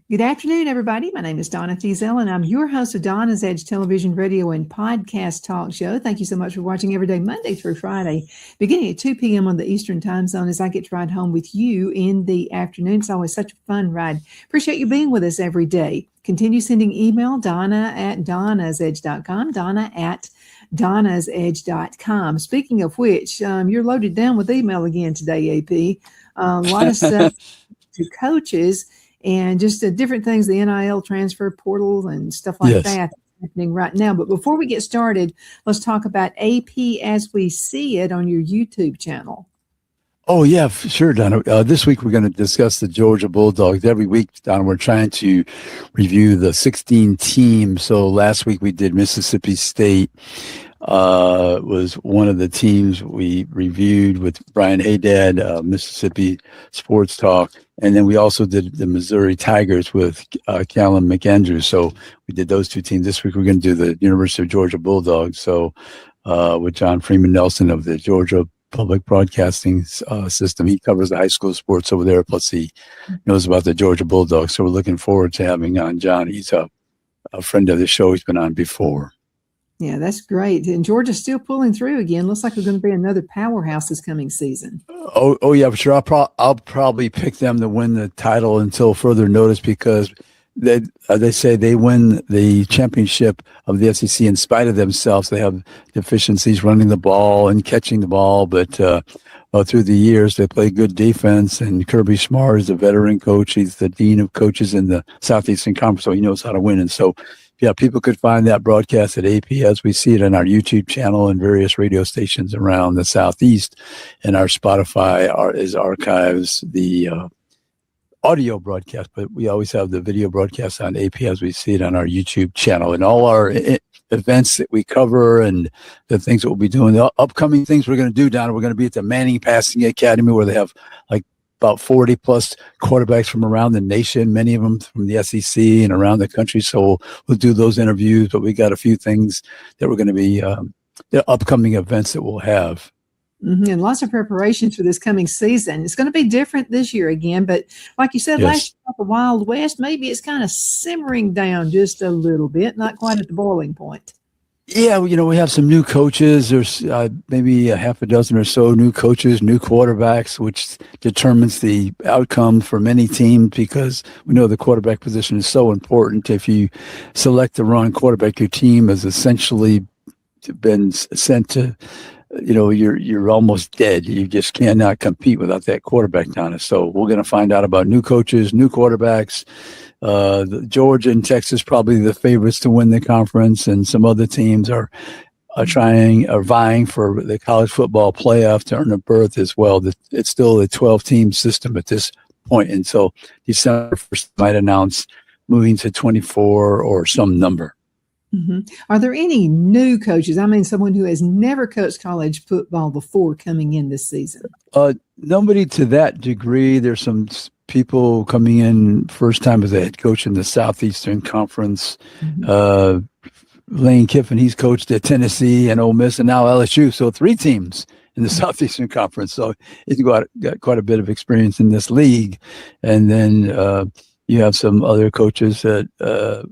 Good afternoon, everybody. My name is Donna Feazell, and I'm your host of Donna's Edge television, radio, and podcast talk show. Thank you so much for watching every day, Monday through Friday, beginning at 2 p.m. on the Eastern Time Zone as I get to ride home with you in the afternoon. It's always such a fun ride. Appreciate you being with us every day. Continue sending email, Donna@donnasedge.com, Donna@donnasedge.com. Speaking of which, you're loaded down with email again today, AP. A lot of stuff to coaches. And just different things, the NIL transfer portal and stuff like that happening right now. But before we get started, let's talk about AP as we see it on your YouTube channel. Oh, yeah, sure, Donna. This week we're going to discuss the Georgia Bulldogs. Every week, Donna, we're trying to review the 16 teams. So last week we did Mississippi State. Was one of the teams we reviewed with Brian Haydad, Mississippi Sports Talk. And then we also did the Missouri Tigers with Callum McAndrews. So we did those two teams. This week we're going to do the University of Georgia Bulldogs. So with John Freeman Nelson of the Georgia Public Broadcasting System. He covers the high school sports over there. Plus he knows about the Georgia Bulldogs. So we're looking forward to having on John. He's a friend of the show. He's been on before. Yeah, that's great. And Georgia's still pulling through again. Looks like we're going to be another powerhouse this coming season. Oh yeah, for sure. I'll probably pick them to win the title until further notice because they say they win the championship of the SEC in spite of themselves. They have deficiencies running the ball and catching the ball, but through the years they play good defense. And Kirby Smart is a veteran coach. He's the dean of coaches in the Southeastern Conference, so he knows how to win. And so. Yeah, people could find that broadcast at AP as we see it on our YouTube channel and various radio stations around the Southeast. And our Spotify archives the audio broadcast, but we always have the video broadcast on AP as we see it on our YouTube channel. And all our events that we cover and the things that we'll be doing, the upcoming things we're going to do, Donna, we're going to be at the Manning Passing Academy where they have like about 40 plus quarterbacks from around the nation, many of them from the SEC and around the country. So we'll do those interviews, but we got a few things that we're going to be, the upcoming events that we'll have. Mm-hmm. And lots of preparations for this coming season. It's going to be different this year again, but like you said, last year, the Wild West, maybe it's kind of simmering down just a little bit, not quite at the boiling point. Yeah, we have some new coaches. There's maybe a half a dozen or so new coaches, new quarterbacks, which determines the outcome for many teams because we know the quarterback position is so important. If you select the wrong quarterback, your team has essentially been sent to, you're almost dead. You just cannot compete without that quarterback, Donna. So we're going to find out about new coaches, new quarterbacks. Georgia and Texas probably the favorites to win the conference, and some other teams are vying for the college football playoff to earn a berth as well. It's still a 12-team system at this point, and so December 1st might announce moving to 24 or some number. Mm-hmm. Are there any new coaches? I mean, someone who has never coached college football before coming in this season? Nobody to that degree. There's some people coming in first time as a head coach in the Southeastern Conference. Mm-hmm. Lane Kiffin, he's coached at Tennessee and Ole Miss and now LSU. So 3 teams in the Southeastern Conference. So he's got quite a bit of experience in this league. And then you have some other coaches that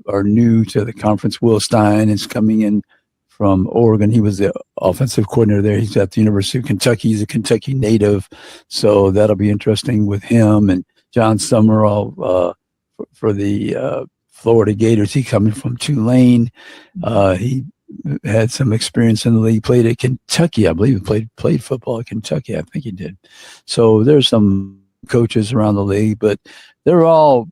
are new to the conference. Will Stein is coming in from Oregon. He was the offensive coordinator there. He's at the University of Kentucky. He's a Kentucky native. So that'll be interesting with him. And John Summerall for the Florida Gators. He coming from Tulane. He had some experience in the league, played at Kentucky. I believe he played football at Kentucky. I think he did. So there's some coaches around the league, but they're all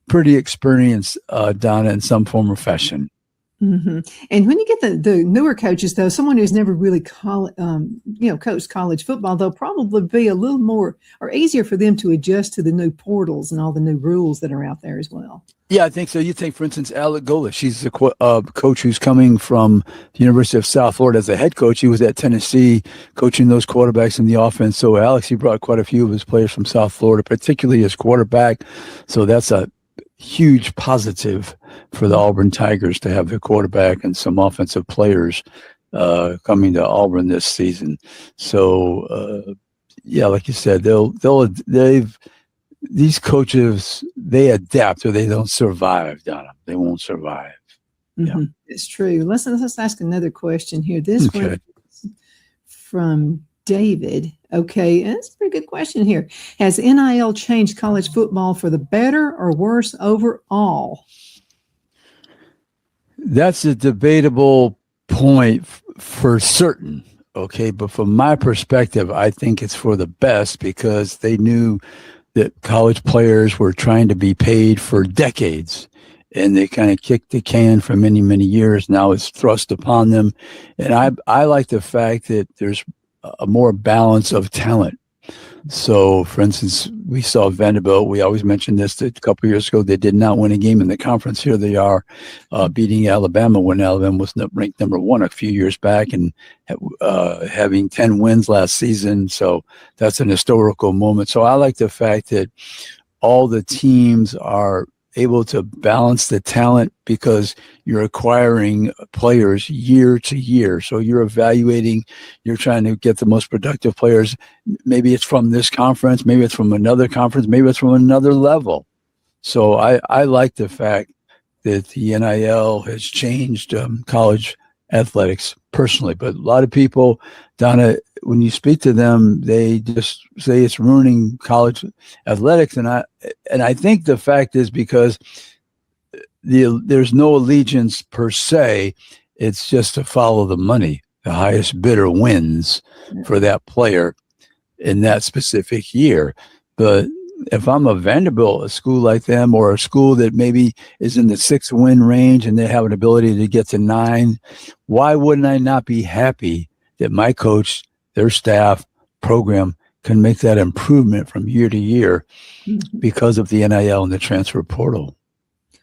pretty experienced, Donna, in some form or fashion. hmm And when you get the newer coaches, though, someone who's never really coached college football, they'll probably be a little more or easier for them to adjust to the new portals and all the new rules that are out there as well. Yeah, I think so. You take, for instance, Alec Gola. She's a coach who's coming from the University of South Florida as a head coach. He was at Tennessee coaching those quarterbacks in the offense. So Alex, he brought quite a few of his players from South Florida, particularly his quarterback. So that's a huge positive for the Auburn Tigers to have the quarterback and some offensive players coming to Auburn this season. So, yeah, like you said, these coaches, they adapt or they don't survive, Donna. They won't survive. Mm-hmm. Yeah. It's true. Let's ask another question here. This one from David. Okay, that's a pretty good question here. Has NIL changed college football for the better or worse overall? That's a debatable point for certain. Okay, but from my perspective, I think it's for the best because they knew that college players were trying to be paid for decades, and they kind of kicked the can for many, many years. Now it's thrust upon them. And I like the fact that there's a more balance of talent. So, for instance, we saw Vanderbilt. We always mentioned this a couple of years ago. They did not win a game in the conference. Here they are beating Alabama when Alabama was ranked number 1 a few years back and having 10 wins last season. So that's an historical moment. So I like the fact that all the teams are able to balance the talent because you're acquiring players year to year. So you're evaluating, you're trying to get the most productive players. Maybe it's from this conference, maybe it's from another conference, maybe it's from another level. So I like the fact that the NIL has changed college athletics personally. But a lot of people, Donna, when you speak to them, they just say it's ruining college athletics. And I think the fact is because there's no allegiance per se. It's just to follow the money. The highest bidder wins for that player in that specific year. But if I'm a Vanderbilt, a school like them, or a school that maybe is in the 6-win range and they have an ability to get to 9, why wouldn't I not be happy that my coach, their staff, program can make that improvement from year to year because of the NIL and the transfer portal?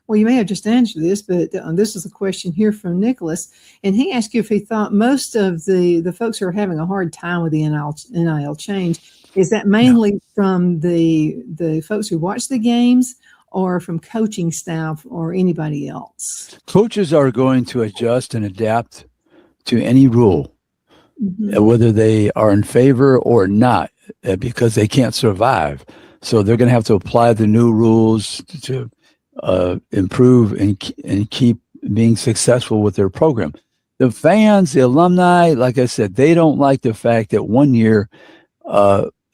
Well, you may have just answered this, but this is a question here from Nicholas, and he asked you if he thought most of the folks who are having a hard time with the NIL change, is that mainly from the folks who watch the games or from coaching staff or anybody else? Coaches are going to adjust and adapt to any rule, whether they are in favor or not, because they can't survive. So they're going to have to apply the new rules to improve and keep being successful with their program. The fans, the alumni, like I said, they don't like the fact that one year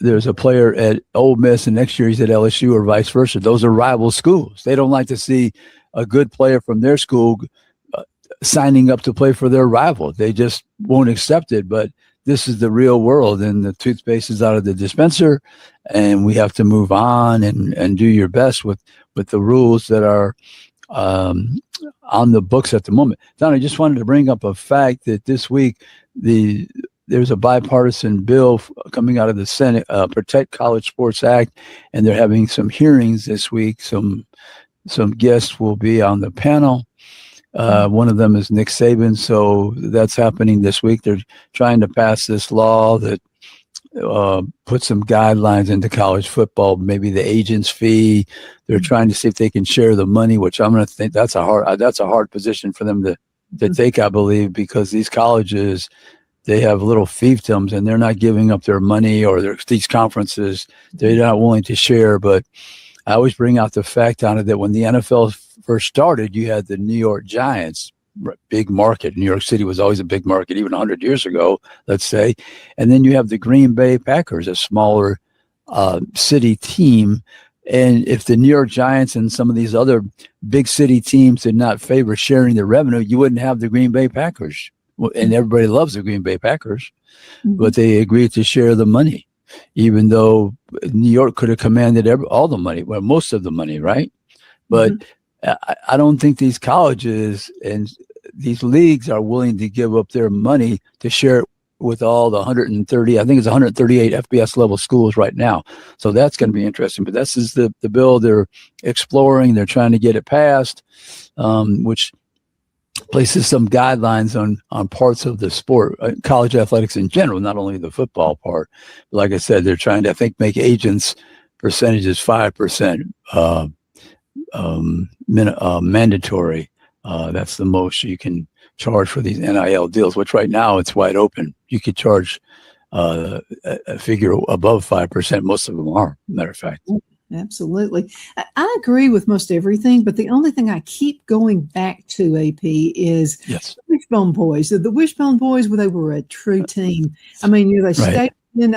there's a player at Ole Miss and next year he's at LSU or vice versa. Those are rival schools. They don't like to see a good player from their school signing up to play for their rival. They just won't accept it. But this is the real world, and the toothpaste is out of the dispenser, and we have to move on and do your best with the rules that are on the books at the moment. Don, I just wanted to bring up a fact that this week there's a bipartisan bill coming out of the Senate, Protect College Sports Act, and they're having some hearings this week. Some guests will be on the panel. One of them is Nick Saban, so that's happening this week. They're trying to pass this law that put some guidelines into college football, maybe the agent's fee. They're trying to see if they can share the money, which I'm going to think that's a hard position for them to take, I believe, because these colleges, they have little fiefdoms and they're not giving up their money, or these conferences, they're not willing to share. But I always bring out the fact on it that when the NFL first started, you had the New York Giants, big market. New York City was always a big market, even 100 years ago, let's say. And then you have the Green Bay Packers, a smaller city team. And if the New York Giants and some of these other big city teams did not favor sharing the revenue, you wouldn't have the Green Bay Packers. And everybody loves the Green Bay Packers, but they agreed to share the money, even though New York could have commanded all the money, well, most of the money, right? But I don't think these colleges, and these leagues are willing to give up their money to share it with all the 130, I think it's 138 FBS level schools right now. So that's going to be interesting. But this is the bill they're exploring. They're trying to get it passed, which places some guidelines on parts of the sport, college athletics in general, not only the football part. But like I said, they're trying to, I think, make agents percentages 5% mandatory. That's the most you can charge for these NIL deals, which right now it's wide open. You could charge a figure above 5%. Most of them are, matter of fact. Absolutely. I agree with most everything, but the only thing I keep going back to, AP, is Yes. the Wishbone Boys. The Wishbone Boys, they were a true team. I mean, they stayed. And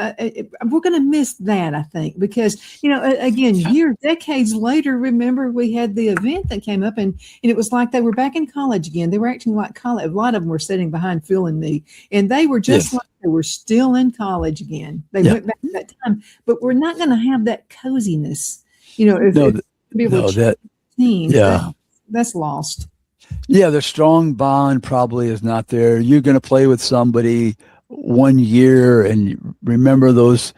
we're going to miss that, I think, because, again, decades later, remember we had the event that came up and it was like they were back in college again. They were acting like college. A lot of them were sitting behind Phil and me, and they were just like they were still in college again. They went back to that time, but we're not going to have that coziness, that's lost. Yeah, the strong bond probably is not there. You're going to play with somebody 1 year and remember those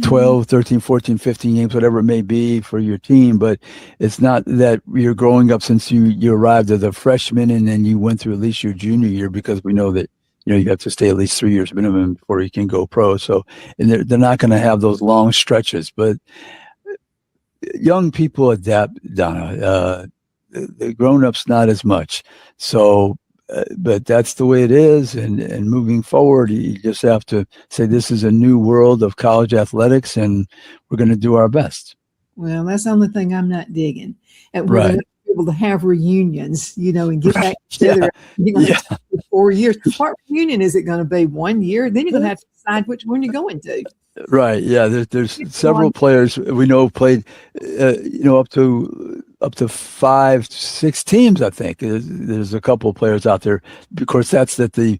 12, 13, 14, 15 games, whatever it may be for your team. But it's not that you're growing up since you arrived as a freshman and then you went through at least your junior year, because we know that, you have to stay at least 3 years minimum before you can go pro. So, and they're not going to have those long stretches, but young people adapt, Donna. The grown-ups, not as much. So, but that's the way it is. And moving forward, you just have to say this is a new world of college athletics, and we're going to do our best. Well, that's the only thing I'm not digging. And we're going to be able to have reunions, and get back together. For 4 years. What reunion is it going to be? 1 year? Then you're going to have to decide which one you're going to. Right. Yeah. There's several players we know played, up to 5, 6 teams. I think there's a couple of players out there. Of course, that's at the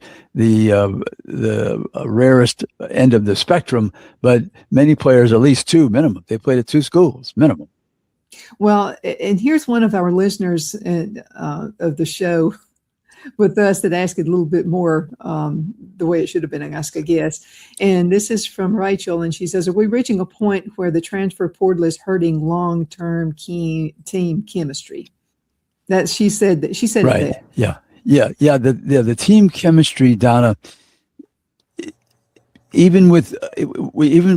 rarest end of the spectrum. But many players, at least 2 minimum. They played at 2 schools minimum. Well, and here's one of our listeners of the show with us that asked it a little bit more the way it should have been asked, I guess. And this is from Rachel, and she says, "Are we reaching a point where the transfer portal is hurting long-term team chemistry?" That she said right. That. Yeah. The team chemistry, Donna. Even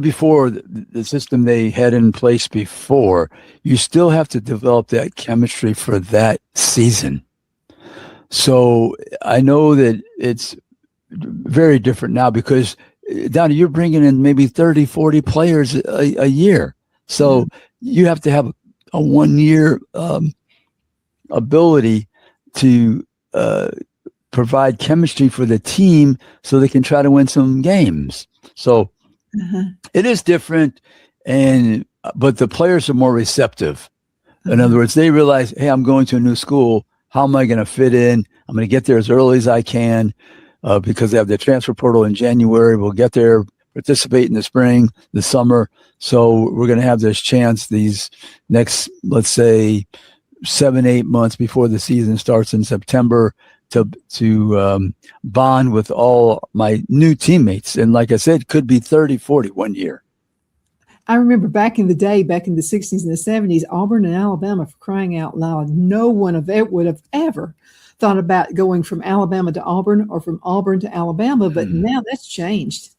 before the system they had in place before, you still have to develop that chemistry for that season. So I know that it's very different now because, Donna, you're bringing in maybe 30, 40 players a year. So you have to have a 1 year ability to provide chemistry for the team so they can try to win some games. So it is different, but the players are more receptive. In other words, they realize, hey, I'm going to a new school. How am I going to fit in? I'm going to get there as early as I can because they have the transfer portal in January. We'll get there, participate in the spring, the summer. So we're going to have this chance these next, let's say, 7-8 months before the season starts in September to bond with all my new teammates. And like I said, could be 30, 40 1 year. I remember back in the day, back in the 60s and the 70s, Auburn and Alabama, for crying out loud, no one would have ever thought about going from Alabama to Auburn or from Auburn to Alabama, but now that's changed.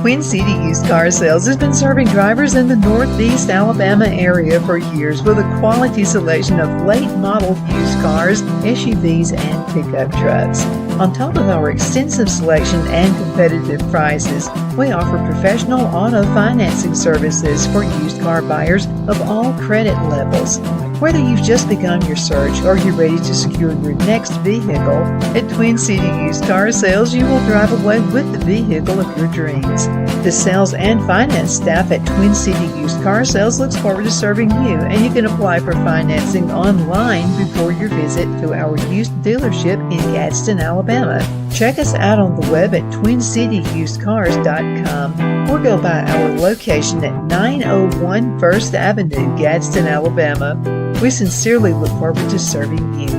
Twin City Used Car Sales has been serving drivers in the Northeast Alabama area for years with a quality selection of late model used cars, SUVs, and pickup trucks. On top of our extensive selection and competitive prices, we offer professional auto financing services for used car buyers of all credit levels. Whether you've just begun your search or you're ready to secure your next vehicle, at Twin City Used Car Sales, you will drive away with the vehicle of your dreams. The sales and finance staff at Twin City Used Car Sales looks forward to serving you, and you can apply for financing online before your visit to our used dealership in Gadsden, Alabama. Check us out on the web at twincityusedcars.com or go by our location at 901 First Avenue, Gadsden, Alabama. We sincerely look forward to serving you.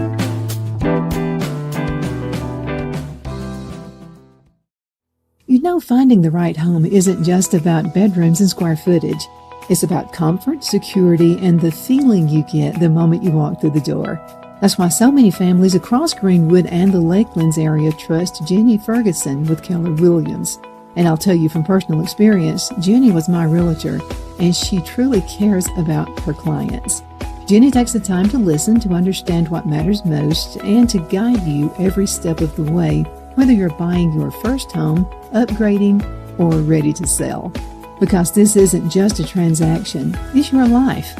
finding the right home isn't just about bedrooms and square footage. It's about comfort, security, and the feeling you get the moment you walk through the door. That's why so many families across Greenwood and the Lakelands area trust Jenny Ferguson with Keller Williams. And I'll tell you from personal experience, Jenny was my realtor, and she truly cares about her clients. Jenny takes the time to listen, to understand what matters most, and to guide you every step of the way, whether you're buying your first home, upgrading, or ready to sell. Because this isn't just a transaction, it's your life.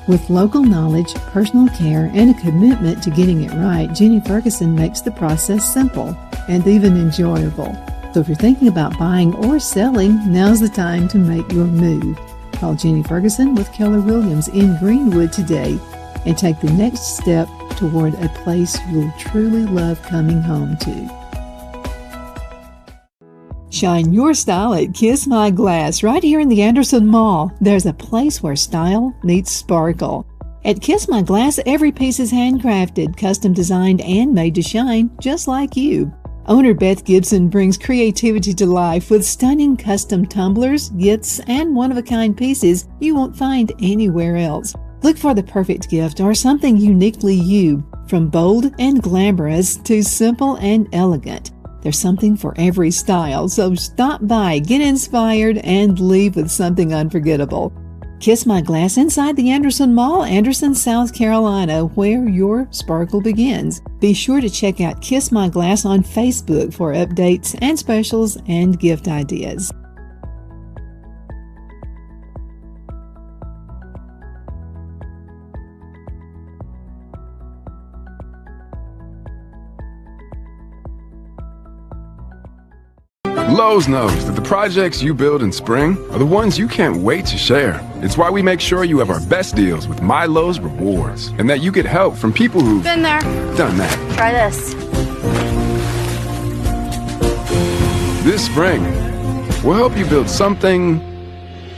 With local knowledge, personal care, and a commitment to getting it right, Jenny Ferguson makes the process simple and even enjoyable. So if you're thinking about buying or selling, now's the time to make your move. Call Jenny Ferguson with Keller Williams in Greenwood today and take the next step toward a place you'll truly love coming home to. Shine your style at Kiss My Glass right here in the Anderson Mall. There's a place where style meets sparkle. At Kiss My Glass, every piece is handcrafted, custom designed, and made to shine just like you. Owner Beth Gibson brings creativity to life with stunning custom tumblers, gifts, and one-of-a-kind pieces you won't find anywhere else. Look for the perfect gift or something uniquely you, from bold and glamorous to simple and elegant. There's something for every style, so stop by, get inspired, and leave with something unforgettable. Kiss My Glass inside the Anderson Mall, Anderson, South Carolina, where your sparkle begins. Be sure to check out Kiss My Glass on Facebook for updates and specials and gift ideas. Lowe's knows that the projects you build in spring are the ones you can't wait to share. It's why we make sure you have our best deals with My Lowe's Rewards, and that you get help from people who've been there, done that. Try this. This spring, we'll help you build something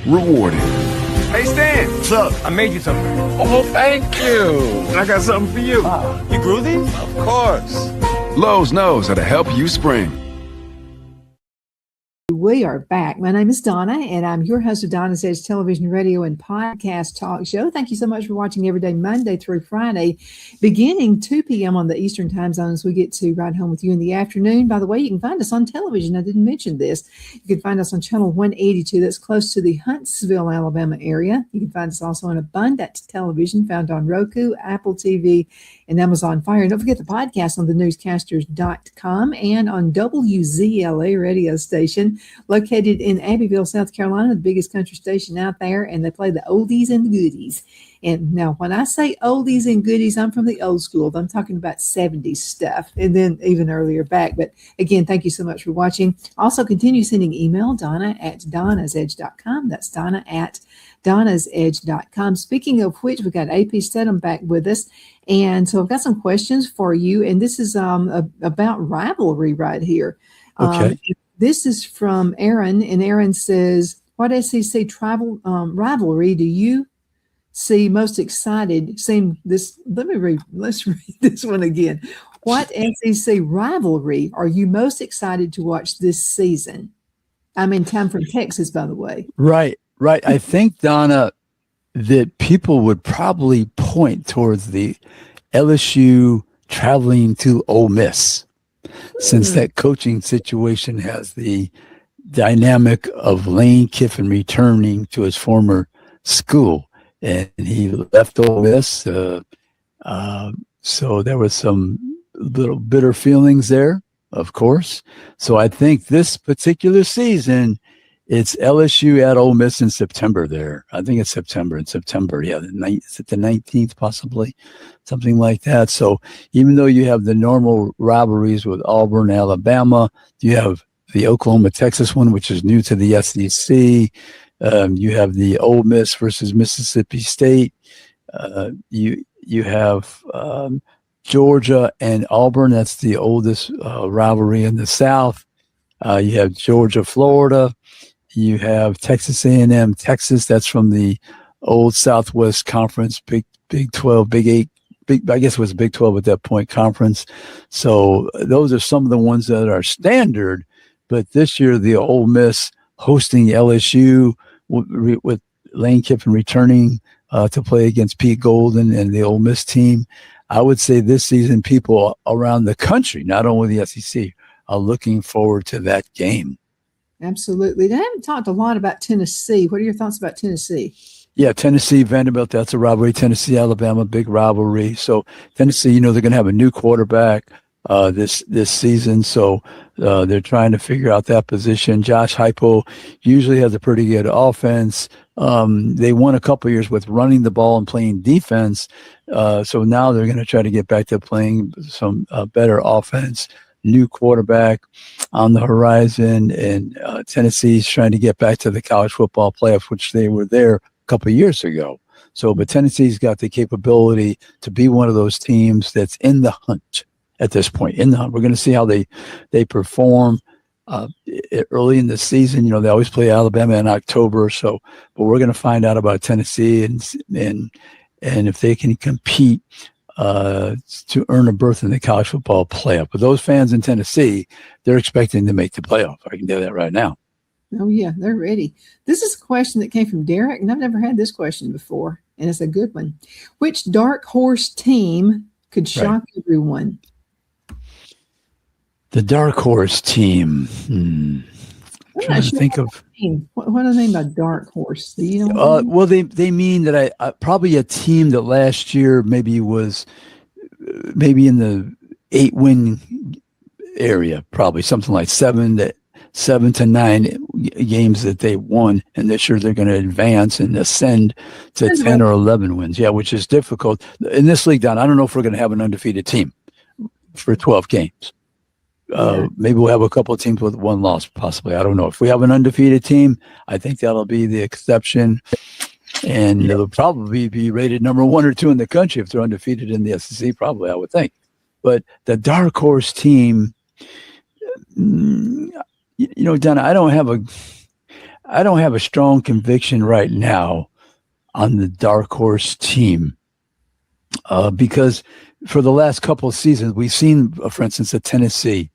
rewarding. Hey, Stan. What's up? I made you something. Oh, thank you. And I got something for you. You grew these? Of course. Lowe's knows how to help you spring. We are back. My name is Donna, and I'm your host of Donna's Edge television, radio, and podcast talk show. Thank you so much for watching every day, Monday through Friday, beginning 2 p.m. on the Eastern time zones. We get to ride home with you in the afternoon. By the way, you can find us on television. I didn't mention this. You can find us on channel 182. That's close to the Huntsville, Alabama area. You can find us also on Abundant Television, found on Roku, Apple TV, and Amazon Fire. And don't forget the podcast on thenewscasters.com and on WZLA radio station, located in Abbeville, South Carolina, the biggest country station out there, and they play the oldies and the goodies. And now when I say oldies and goodies, I'm from the old school. I'm talking about 70s stuff and then even earlier back. But again, thank you so much for watching. Also continue sending email, Donna at donnasedge.com. That's Donna at donnasedge.com. Speaking of which, we've got AP Steadham back with us. And so I've got some questions for you. And this is about rivalry right here. Okay. This is from Aaron, and Aaron says, what SEC rivalry do you see most excited? Let's read this one again. What SEC rivalry are you most excited to watch this season? I'm in town from Texas, by the way. Right. I think, Donna, that people would probably point towards the LSU traveling to Ole Miss, since that coaching situation has the dynamic of Lane Kiffin returning to his former school, and he left Ole Miss. So there was some little bitter feelings there, of course. So I think this particular season, it's LSU at Ole Miss in September there. I think it's September. Yeah, is it the 19th possibly? Something like that. So even though you have the normal rivalries with Auburn, Alabama, you have the Oklahoma-Texas one, which is new to the SEC. You have the Ole Miss versus Mississippi State. You have Georgia and Auburn. That's the oldest rivalry in the South. You have Georgia, Florida. You have Texas A&M, Texas. That's from the old Southwest Conference, Big 12, Big 8. I guess it was Big 12 at that point, conference. So those are some of the ones that are standard. But this year, the Ole Miss hosting LSU with Lane Kiffin returning to play against Pete Golden and the Ole Miss team. I would say this season, people around the country, not only the SEC, are looking forward to that game. Absolutely. I haven't talked a lot about Tennessee. What are your thoughts about Tennessee? Yeah, Tennessee, Vanderbilt, that's a rivalry. Tennessee, Alabama, big rivalry. So Tennessee, they're going to have a new quarterback this season. So they're trying to figure out that position. Josh Heupel usually has a pretty good offense. They won a couple years with running the ball and playing defense. So now they're going to try to get back to playing some better offense. New quarterback on the horizon, and Tennessee's trying to get back to the college football playoffs, which they were there a couple of years ago. So, but Tennessee's got the capability to be one of those teams that's in the hunt at this point. In the hunt, we're going to see how they perform early in the season. They always play Alabama in October, so but we're going to find out about Tennessee and if they can compete to earn a berth in the college football playoff. But those fans in Tennessee, they're expecting to make the playoff. I can tell you that right now. Oh, yeah, they're ready. This is a question that came from Derek, and I've never had this question before, and it's a good one. Which dark horse team could shock everyone? The dark horse team. I'm trying to think of. What do they mean by dark horse? Do you know? Well, they mean that I probably a team that last year maybe was maybe in the 8-win area, probably something like 7 to 9 games that they won, and this year they're going to advance and ascend to 10 or 11 wins. Yeah, which is difficult in this league. Don, I don't know if we're going to have an undefeated team for 12 games. Maybe we'll have a couple of teams with one loss, possibly. I don't know. If we have an undefeated team, I think that'll be the exception. And it'll probably be rated number 1 or 2 in the country if they're undefeated in the SEC, probably, I would think. But the dark horse team, Donna, I don't have a strong conviction right now on the dark horse team because for the last couple of seasons, we've seen, for instance, Tennessee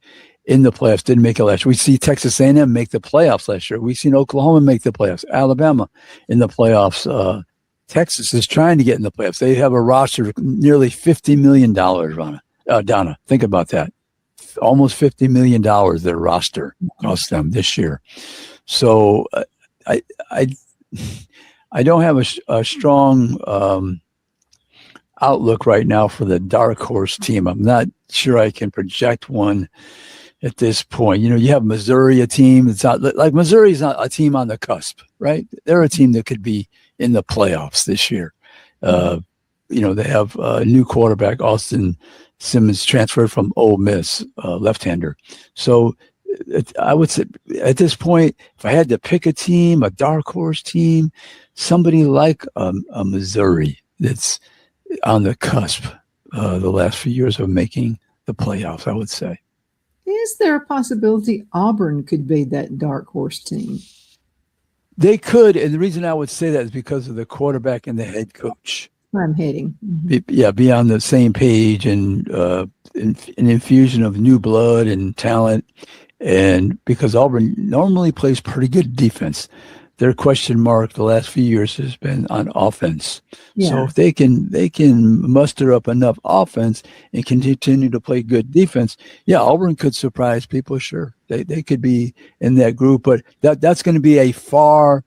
in the playoffs, didn't make it last year. We see Texas A&M make the playoffs last year. We've seen Oklahoma make the playoffs, Alabama in the playoffs. Texas is trying to get in the playoffs. They have a roster of nearly $50 million, Donna. Think about that. Almost $50 million their roster cost them this year. So I don't have a strong outlook right now for the dark horse team. I'm not sure I can project one at this point. You have Missouri, a team that's not like Missouri's not a team on the cusp, right? They're a team that could be in the playoffs this year. They have a new quarterback, Austin Simmons, transferred from Ole Miss, left-hander. So I would say at this point, if I had to pick a team, a dark horse team, somebody like a Missouri that's on the cusp the last few years of making the playoffs, I would say. Is there a possibility Auburn could be that dark horse team? They could, and the reason I would say that is because of the quarterback and the head coach. Where I'm heading. Be on the same page and an infusion of new blood and talent. And because Auburn normally plays pretty good defense, their question mark the last few years has been on offense. Yeah. So if they can muster up enough offense and continue to play good defense, Auburn could surprise people. Sure, they could be in that group, but that's going to be a far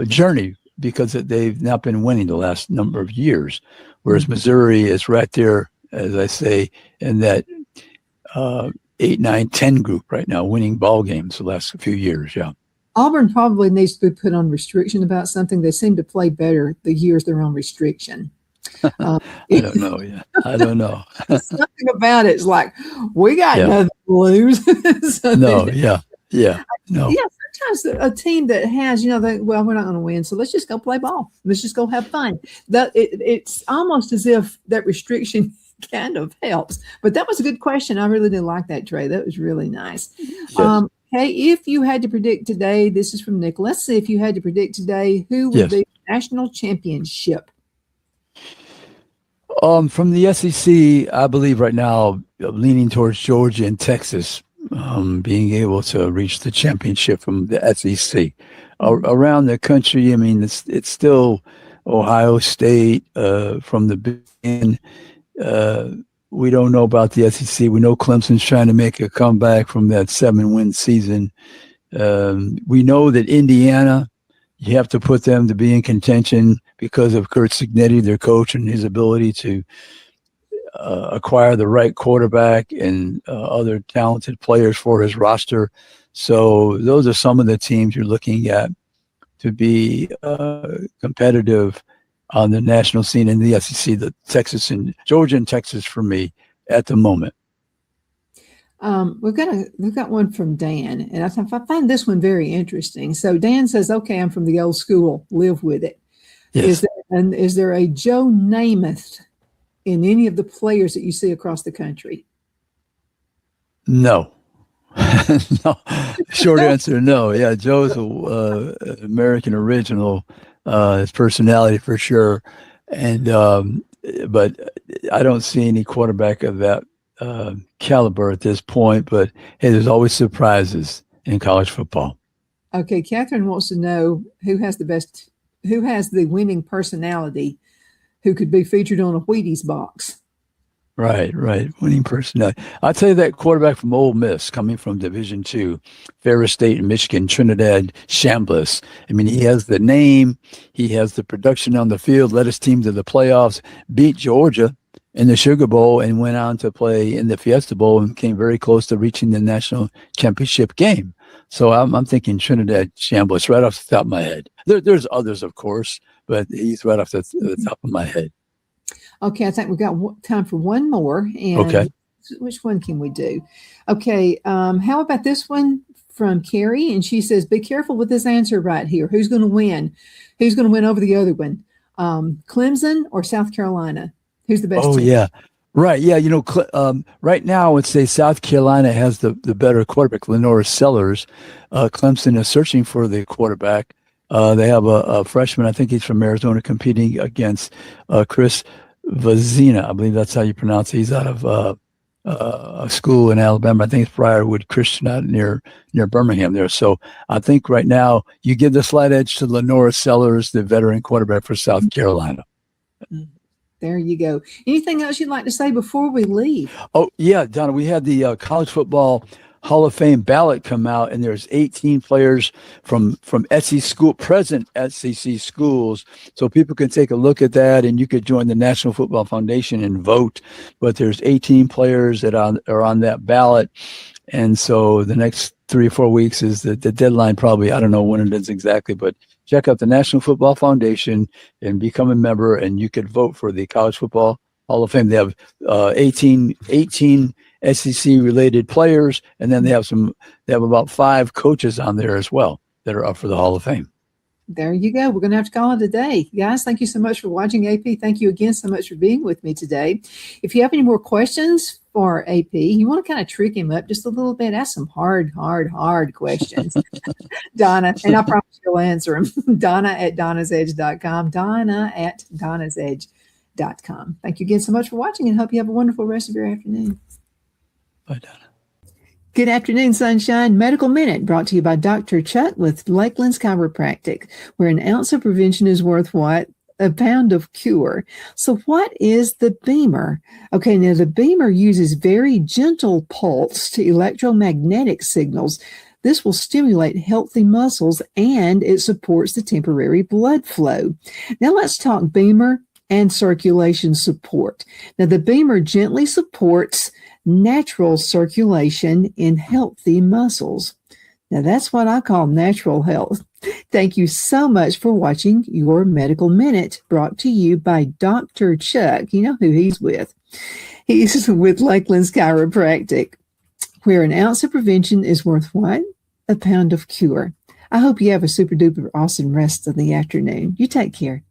journey because they've not been winning the last number of years, whereas Missouri is right there, as I say, in that 8, 9, 10 group right now, winning ball games the last few years. Yeah. Auburn probably needs to be put on restriction about something. They seem to play better the years they're on restriction. I don't know. Yeah. I don't know. Something about it's like, we got nothing to lose. No. Sometimes a team that has, we're not going to win, so let's just go play ball. Let's just go have fun. It's almost as if that restriction kind of helps. But that was a good question. I really did like that, Trey. That was really nice. Yes. Hey, if you had to predict today, this is from Nick. Let's see if you had to predict today, who would be the national championship? From the SEC, I believe right now, leaning towards Georgia and Texas being able to reach the championship from the SEC. Around the country, I mean, it's still Ohio State from the beginning. We don't know about the SEC. We know Clemson's trying to make a comeback from that 7-win season. We know that Indiana, you have to put them to be in contention because of Kurt Cignetti, their coach, and his ability to acquire the right quarterback and other talented players for his roster. So those are some of the teams you're looking at to be competitive on the national scene in the SEC, the Texas and Georgia and Texas for me at the moment. We've got one from Dan, and I find this one very interesting. So Dan says, "Okay, I'm from the old school. Live with it." Yes. Is there a Joe Namath in any of the players that you see across the country? No. No. Short answer, no. Yeah, Joe's American original, his personality for sure, and but I don't see any quarterback of that caliber at this point. But hey, there's always surprises in college football. Okay, Catherine wants to know who has the winning personality, who could be featured on a Wheaties box. Right. Winning personality. I'll tell you that quarterback from Ole Miss, coming from Division II, Ferris State in Michigan, Trinidad Chambliss. I mean, he has the name, he has the production on the field, led his team to the playoffs, beat Georgia in the Sugar Bowl, and went on to play in the Fiesta Bowl and came very close to reaching the national championship game. So I'm thinking Trinidad Chambliss right off the top of my head. There's others, of course, but he's right off the top of my head. Okay, I think we've got time for one more. And okay. Which one can we do? Okay, how about this one from Carrie? And she says, be careful with this answer right here. Who's going to win? Who's going to win over the other one? Clemson or South Carolina? Who's the best team? Yeah. Right. Yeah. Right now, I would say South Carolina has the better quarterback, Lenora Sellers. Clemson is searching for the quarterback. They have a freshman, I think he's from Arizona, competing against Chris Vazina. I believe that's how you pronounce it. He's out of a school in Alabama. I think it's Briarwood Christian out near Birmingham there. So I think right now you give the slight edge to Lenora Sellers, the veteran quarterback for South Carolina. There you go. Anything else you'd like to say before we leave? Oh, yeah, Donna, we had the College Football Hall of Fame ballot come out, and there's 18 players from present SEC schools. So people can take a look at that, and you could join the National Football Foundation and vote. But there's 18 players that are on that ballot. And so the next 3 or 4 weeks is the deadline probably. I don't know when it is exactly, but check out the National Football Foundation and become a member, and you could vote for the College Football Hall of Fame. They have 18 SEC-related players, and then they have about 5 coaches on there as well that are up for the Hall of Fame. There you go. We're going to have to call it a day. Guys, thank you so much for watching AP. Thank you again so much for being with me today. If you have any more questions for AP, you want to kind of trick him up just a little bit, ask some hard questions. Donna, and I promise you'll answer them. Donna at donnasedge.com. Donna at donnasedge.com. Thank you again so much for watching, and hope you have a wonderful rest of your afternoon. Bye, Donna. Good afternoon, Sunshine. Medical Minute brought to you by Dr. Chuck with Lakeland's Chiropractic, where an ounce of prevention is worth what? A pound of cure. So what is the Beamer? Okay, now the Beamer uses very gentle pulse to electromagnetic signals. This will stimulate healthy muscles, and it supports the temporary blood flow. Now let's talk Beamer and circulation support. Now the Beamer gently supports natural circulation in healthy muscles. Now that's what I call natural health. Thank you so much for watching your Medical Minute, brought to you by Dr. Chuck. You know who he's with. He's with Lakeland's Chiropractic, where an ounce of prevention is worth what? A pound of cure. I hope you have a super duper awesome rest of the afternoon. You take care.